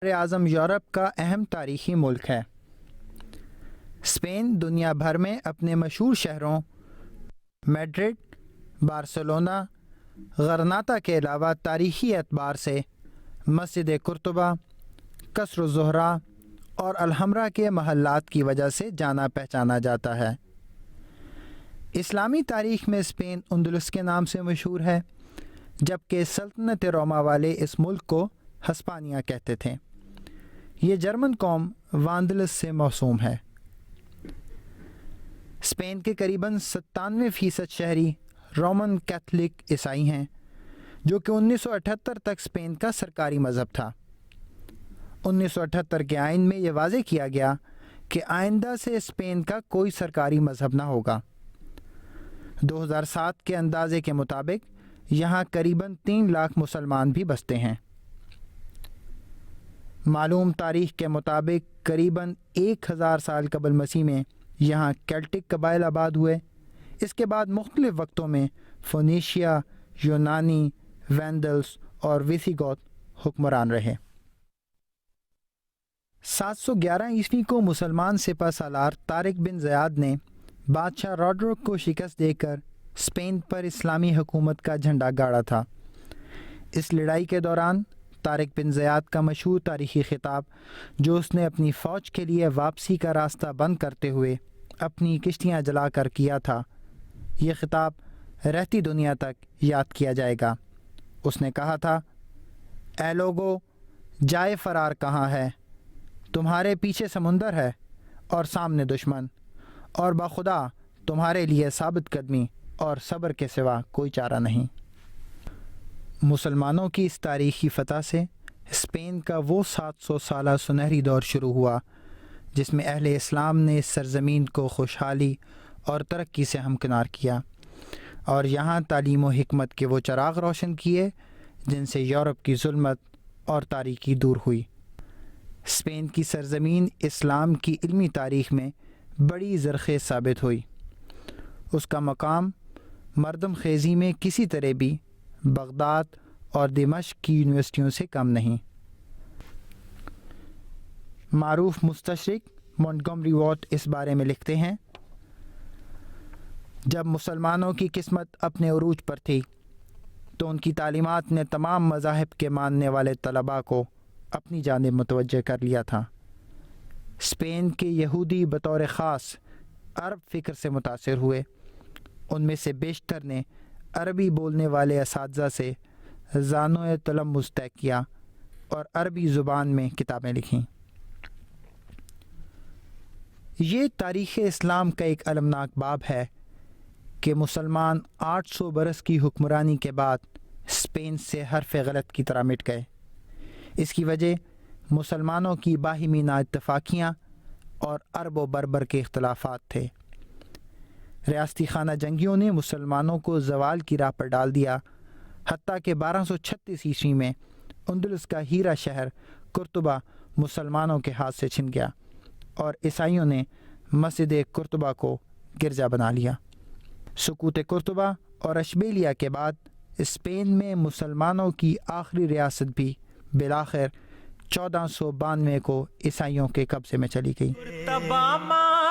اعظم Europe کا اہم تاریخی ملک ہے۔ اسپین دنیا بھر میں اپنے مشہور شہروں میڈرڈ، بارسلونا، غرناطہ کے علاوہ تاریخی اعتبار سے مسجد قرطبہ، قصر الزہرا اور الحمرا کے محلات کی وجہ سے جانا پہچانا جاتا ہے۔ اسلامی تاریخ میں اسپین اندلس کے نام سے مشہور ہے، جبکہ سلطنت روما والے اس ملک کو ہسپانیہ کہتے تھے۔ یہ جرمن قوم واندلس سے موسوم ہے۔ اسپین کے قریباً 97% شہری رومن کیتھولک عیسائی ہیں، جو کہ 1978 تک اسپین کا سرکاری مذہب تھا۔ 1978 کے آئین میں یہ واضح کیا گیا کہ آئندہ سے اسپین کا کوئی سرکاری مذہب نہ ہوگا۔ 2007 کے اندازے کے مطابق یہاں قریباً 3 لاکھ مسلمان بھی بستے ہیں۔ معلوم تاریخ کے مطابق قریباً 1000 سال قبل مسیح میں یہاں کیلٹک قبائل آباد ہوئے۔ اس کے بعد مختلف وقتوں میں فونیشیا، یونانی، وینڈلز اور ویسیگوت حکمران رہے۔ 711 عیسوی کو مسلمان سپہ سالار طارق بن زیاد نے بادشاہ روڈرک کو شکست دے کر اسپین پر اسلامی حکومت کا جھنڈا گاڑا تھا۔ اس لڑائی کے دوران طارق بن زیاد کا مشہور تاریخی خطاب، جو اس نے اپنی فوج کے لیے واپسی کا راستہ بند کرتے ہوئے اپنی کشتیاں جلا کر کیا تھا، یہ خطاب رہتی دنیا تک یاد کیا جائے گا۔ اس نے کہا تھا، اے لوگو، جائے فرار کہاں ہے؟ تمہارے پیچھے سمندر ہے اور سامنے دشمن، اور بخدا تمہارے لیے ثابت قدمی اور صبر کے سوا کوئی چارہ نہیں۔ مسلمانوں کی اس تاریخی فتح سے اسپین کا وہ 700 سالہ سنہری دور شروع ہوا جس میں اہل اسلام نے اس سرزمین کو خوشحالی اور ترقی سے ہمکنار کیا، اور یہاں تعلیم و حکمت کے وہ چراغ روشن کیے جن سے یورپ کی ظلمت اور تاریکی دور ہوئی۔ اسپین کی سرزمین اسلام کی علمی تاریخ میں بڑی زرخیز ثابت ہوئی۔ اس کا مقام مردم خیزی میں کسی طرح بھی بغداد اور دمشق کی یونیورسٹیوں سے کم نہیں۔ معروف مستشرق مونٹگومری واٹ اس بارے میں لکھتے ہیں، جب مسلمانوں کی قسمت اپنے عروج پر تھی تو ان کی تعلیمات نے تمام مذاہب کے ماننے والے طلباء کو اپنی جانب متوجہ کر لیا تھا۔ اسپین کے یہودی بطور خاص عرب فکر سے متاثر ہوئے۔ ان میں سے بیشتر نے عربی بولنے والے اساتذہ سے زانو تلمذ طے کیا اور عربی زبان میں کتابیں لکھیں۔ یہ تاریخ اسلام کا ایک المناک باب ہے کہ مسلمان 800 برس کی حکمرانی کے بعد اسپین سے حرف غلط کی طرح مٹ گئے۔ اس کی وجہ مسلمانوں کی باہمی نااتفاقیاں اور عرب و بربر کے اختلافات تھے۔ ریاستی خانہ جنگیوں نے مسلمانوں کو زوال کی راہ پر ڈال دیا، حتیٰ کہ 1236 عیسوی میں اندلس کا ہیرا شہر قرطبہ مسلمانوں کے ہاتھ سے چھن گیا اور عیسائیوں نے مسجد قرطبہ کو گرجا بنا لیا۔ سقوط قرطبہ اور اشبیلیہ کے بعد اسپین میں مسلمانوں کی آخری ریاست بھی بالآخر 1492 کو عیسائیوں کے قبضے میں چلی گئی۔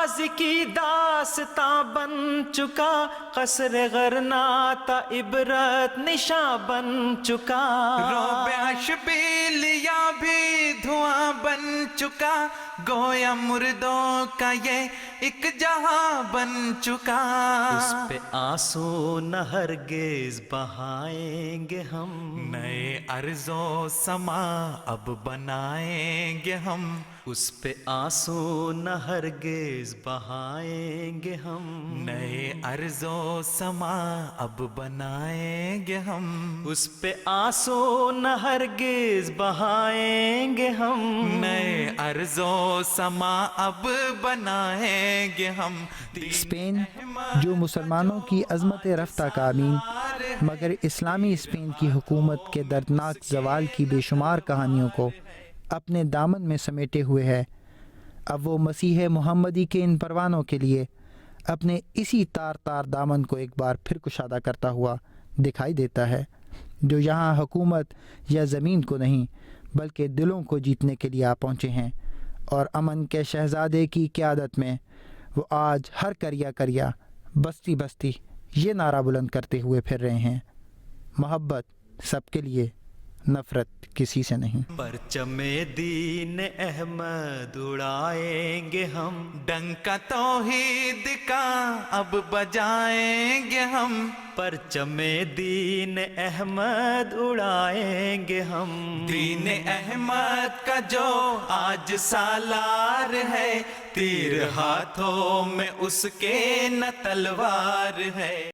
ماضی کی داستاں بن چکا، قصر غرناطہ عبرت نشاں بن چکا، روب اشبیلیہ بھی دھواں بن چکا، گویا مردوں کا یہ ایک جہاں بن چکا۔ اس پہ آنسو نہ ہرگز بہائیں گے ہم، نئے ارض و سما اب بنائیں گے ہم، اس پہ آنسو نہ ہرگز بہائیں گے ہم، نئے ارض و سما اب بنائیں گے ہم، اس پہ آنسو نہ ہرگز بہائیں گے ہم، نئے ارض و سما اب بنائیں گے ہم۔ اسپین جو مسلمانوں کی عظمت رفتہ کا امین، مگر اسلامی اسپین کی حکومت کے دردناک زوال کی بے شمار کہانیوں کو اپنے دامن میں سمیٹے ہوئے ہے، اب وہ مسیح محمدی کے ان پروانوں کے لیے اپنے اسی تار تار دامن کو ایک بار پھر کشادہ کرتا ہوا دکھائی دیتا ہے، جو یہاں حکومت یا زمین کو نہیں بلکہ دلوں کو جیتنے کے لیے آ پہنچے ہیں، اور امن کے شہزادے کی قیادت میں وہ آج ہر کریا کریا، بستی بستی یہ نعرہ بلند کرتے ہوئے پھر رہے ہیں، محبت سب کے لیے، نفرت کسی سے نہیں۔ پرچم دین احمد اڑائیں گے ہم، ڈنکا توحید کا اب بجائیں گے ہم، پرچم دین احمد اڑائیں گے ہم، دین احمد کا جو آج سالار ہے، تیر ہاتھوں میں اس کے نہ تلوار ہے۔